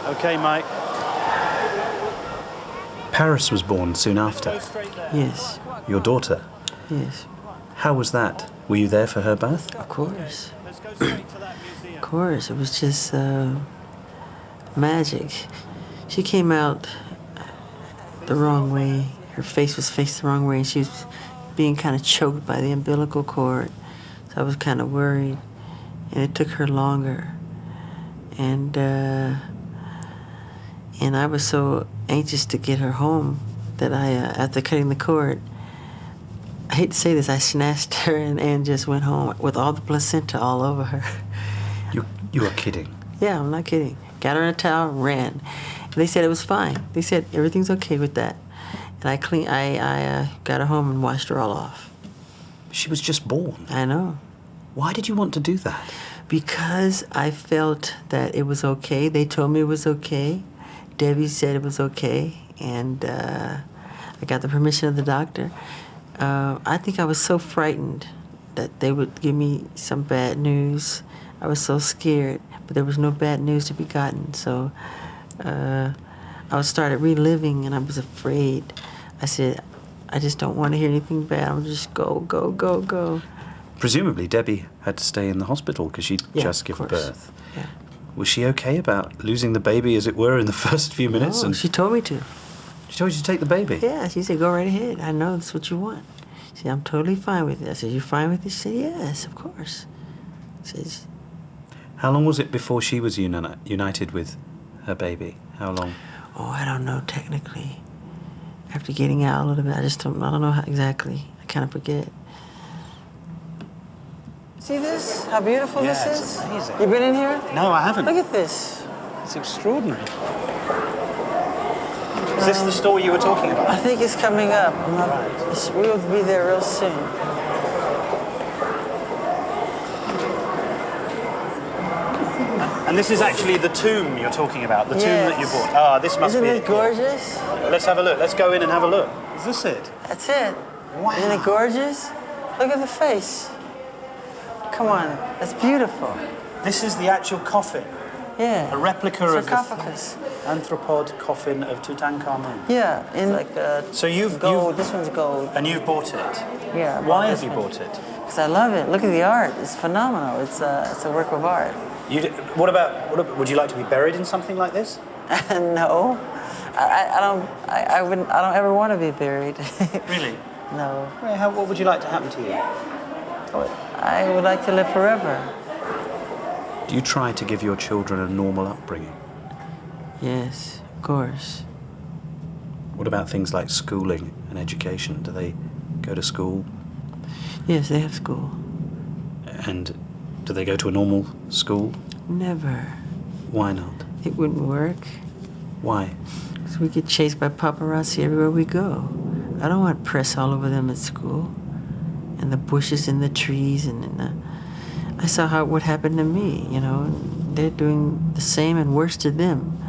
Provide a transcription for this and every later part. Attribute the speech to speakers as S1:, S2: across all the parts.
S1: OK, Mike.
S2: Paris was born soon after.
S3: Yes.
S2: Your daughter?
S3: Yes.
S2: How was that? Were you there for her birth?
S3: Of course. Of course. It was just magic. She came out the wrong way. Her face was faced the wrong way. She was being kind of choked by the umbilical cord. So I was kind of worried. And it took her longer. And I was so anxious to get her home that after cutting the cord, I hate to say this, I snatched her and just went home with all the placenta all over her.
S2: You are kidding?
S3: Yeah, I'm not kidding. Got her in a towel, ran. And they said it was fine. They said everything's okay with that. And I got her home and washed her all off.
S2: She was just born.
S3: I know.
S2: Why did you want to do that?
S3: Because I felt that it was okay. They told me it was okay. Debbie said it was okay. And I got the permission of the doctor. I think I was so frightened that they would give me some bad news. I was so scared, but there was no bad news to be gotten. So I started reliving, and I was afraid. I said, I just don't want to hear anything bad. I'm just go, go, go, go.
S2: Presumably Debbie had to stay in the hospital because she'd just given birth.
S3: Yeah.
S2: Was she okay about losing the baby, as it were, in the first few minutes?
S3: Oh, she told me to.
S2: She told you to take the baby?
S3: Yeah, she said, go right ahead. I know that's what you want. She said, I'm totally fine with it. I said, you fine with it? She said, yes, of course. Says,
S2: how long was it before she was united with her baby? How long?
S3: Oh, I don't know technically. After getting out a little bit, I don't know how exactly. I kind of forget. See this? How beautiful this is?
S1: It's amazing.
S3: You been in here?
S1: No, I haven't.
S3: Look at this.
S1: It's extraordinary. Is this the store you were talking about?
S3: I think it's coming up. We'll be there real soon.
S1: And this is actually the tomb you're talking about, the tomb that you bought. Ah, this must be it.
S3: Isn't it gorgeous?
S1: Let's have a look. Let's go in and have a look. Is this it?
S3: That's it.
S1: Wow.
S3: Isn't it gorgeous? Look at the face. Come on, that's beautiful.
S1: This is the actual coffin.
S3: Yeah.
S1: A replica of the
S3: sarcophagus.
S1: anthropod coffin of Tutankhamun.
S3: Yeah, in like
S1: So you've
S3: gold. This one's gold.
S1: And you've bought it.
S3: Yeah.
S1: Why have you bought it?
S3: Because I love it. Look at the art. It's phenomenal. It's a work of art.
S1: What about? Would you like to be buried in something like this?
S3: No, I don't ever want to be buried.
S1: Really?
S3: No.
S1: What would you like to happen to you?
S3: I would like to live forever.
S2: Do you try to give your children a normal upbringing?
S3: Yes, of course.
S2: What about things like schooling and education? Do they go to school?
S3: Yes, they have school.
S2: And do they go to a normal school?
S3: Never.
S2: Why not?
S3: It wouldn't work.
S2: Why?
S3: Because we get chased by paparazzi everywhere we go. I don't want press all over them at school. And the bushes and the trees I saw what happened to me, you know. They're doing the same and worse to them.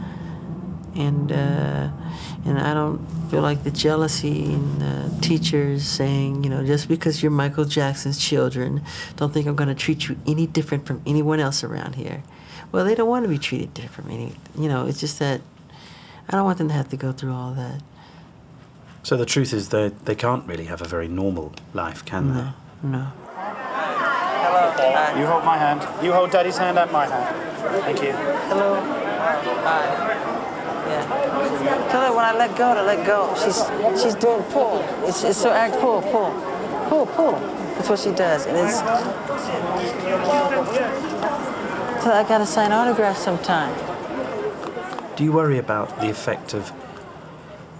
S3: And I don't feel like the jealousy and the teachers saying, you know, just because you're Michael Jackson's children, don't think I'm going to treat you any different from anyone else around here. Well, they don't want to be treated different from it's just that I don't want them to have to go through all that.
S2: So the truth is they can't really have a very normal life, can they?
S3: No.
S1: You hold my hand. You hold Daddy's hand and my hand. Thank you.
S3: Hello. Hi. Yeah. Tell her when I let go to let go. She's doing pull. It's so act pull. That's what she does. And it's. Tell her I gotta sign autographs sometime.
S2: Do you worry about the effect of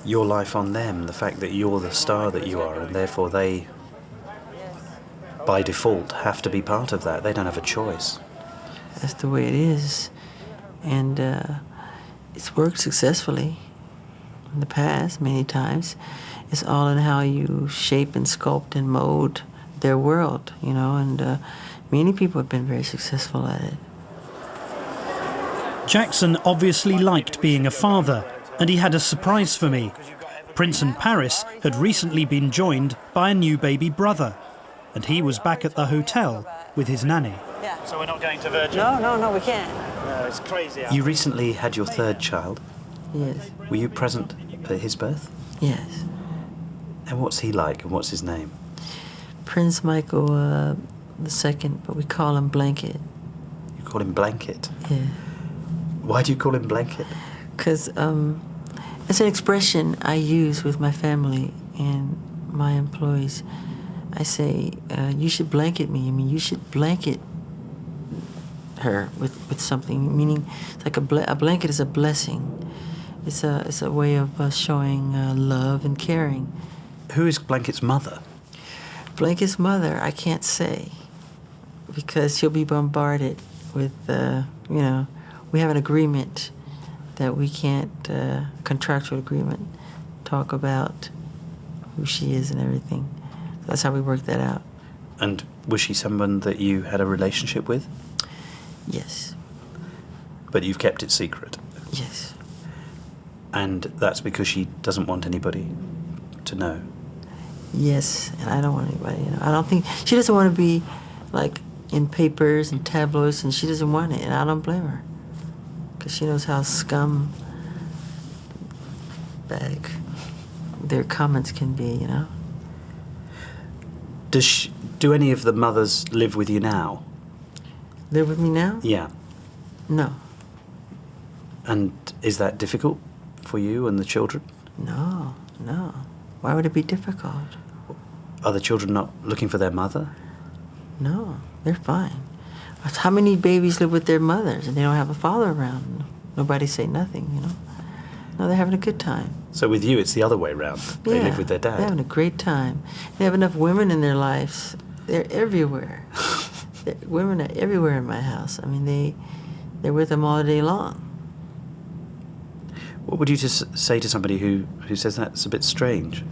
S2: your life on them, the fact that you're the star that you are, and therefore they, by default, have to be part of that? They don't have a choice.
S3: That's the way it is. And it's worked successfully in the past many times. It's all in how you shape and sculpt and mold their world, and many people have been very successful at it.
S4: Jackson obviously liked being a father, and he had a surprise for me. Prince and Paris had recently been joined by a new baby brother, and he was back at the hotel with his nanny.
S3: Yeah.
S1: So we're not going to Virgin?
S3: No, we can't.
S1: No. it's crazy.
S2: You recently had your third child.
S3: Yes.
S2: Were you present at his birth?
S3: Yes.
S2: And what's he like, and what's his name?
S3: Prince Michael the second, but we call him Blanket.
S2: You call him Blanket.
S3: Yeah.
S2: Why do you call him Blanket?
S3: Because it's an expression I use with my family and my employees. I say, you should blanket me. I mean, you should blanket her with something, meaning it's like a blanket is a blessing. It's a way of showing love and caring.
S2: Who is Blanket's mother?
S3: Blanket's mother, I can't say, because she'll be bombarded with, we have an agreement that we can't, contractual agreement, talk about who she is and everything. That's how we work that out.
S2: And was she someone that you had a relationship with?
S3: Yes.
S2: But you've kept it secret?
S3: Yes.
S2: And that's because she doesn't want anybody to know?
S3: Yes, and I don't want anybody to know. I don't think, she doesn't want to be, like, in papers and tabloids, and she doesn't want it, and I don't blame her. Because she knows how scumbag their comments can be, you know?
S2: Do any of the mothers live with you now?
S3: Live with me now?
S2: Yeah.
S3: No.
S2: And is that difficult for you and the children?
S3: No. Why would it be difficult?
S2: Are the children not looking for their mother?
S3: No, they're fine. How many babies live with their mothers and they don't have a father around? Nobody say nothing, you know? No, they're having a good time.
S2: So with you, it's the other way round. They live with their dad.
S3: They're having a great time. They have enough women in their lives. They're everywhere. Women are everywhere in my house. I mean, they're with them all day long.
S2: What would you just say to somebody who says that's a bit strange?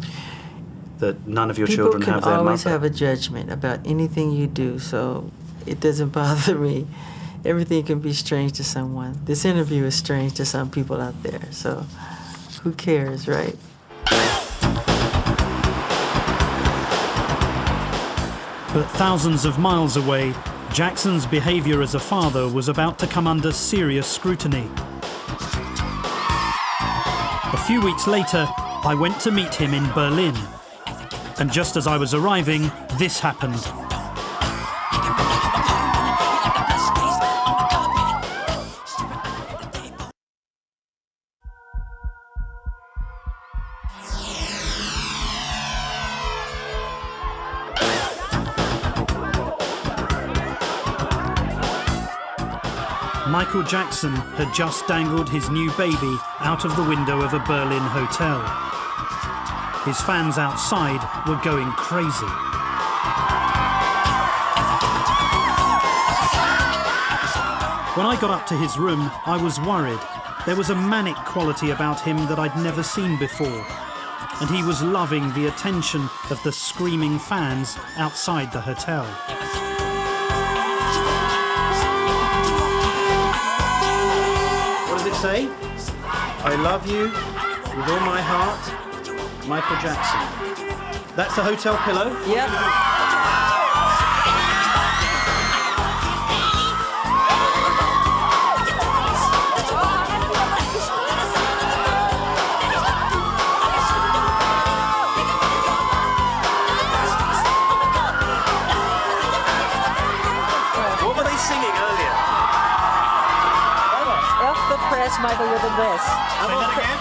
S2: That none of your
S3: People
S2: children have their mother?
S3: People can always have a judgment about anything you do, so it doesn't bother me. Everything can be strange to someone. This interview is strange to some people out there, so who cares, right?
S4: But thousands of miles away, Jackson's behavior as a father was about to come under serious scrutiny. A few weeks later, I went to meet him in Berlin. And just as I was arriving, this happened. Michael Jackson had just dangled his new baby out of the window of a Berlin hotel. His fans outside were going crazy. When I got up to his room, I was worried. There was a manic quality about him that I'd never seen before. And he was loving the attention of the screaming fans outside the hotel.
S2: What does it say? I love you with all my heart, Michael Jackson. That's the hotel pillow?
S3: Yep.
S2: What were they singing earlier?
S3: F the press, Michael, you're the best.
S2: Say that again?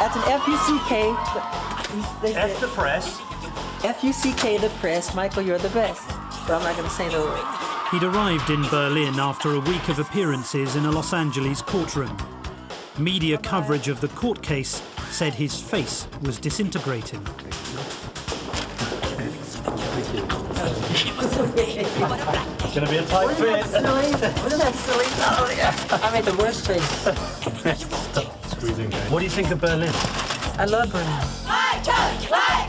S3: That's an F-U-C-K.
S2: F the press.
S3: F-U-C-K, the press. Michael, you're the best. But I'm not going to say the word.
S4: He'd arrived in Berlin after a week of appearances in a Los Angeles courtroom. Media coverage of the court case said his face was disintegrating.
S2: It's going to be a tight fit.
S3: Wasn't that silly? Oh, yeah. I made the worst face.
S2: What do you think of Berlin?
S3: I love Berlin.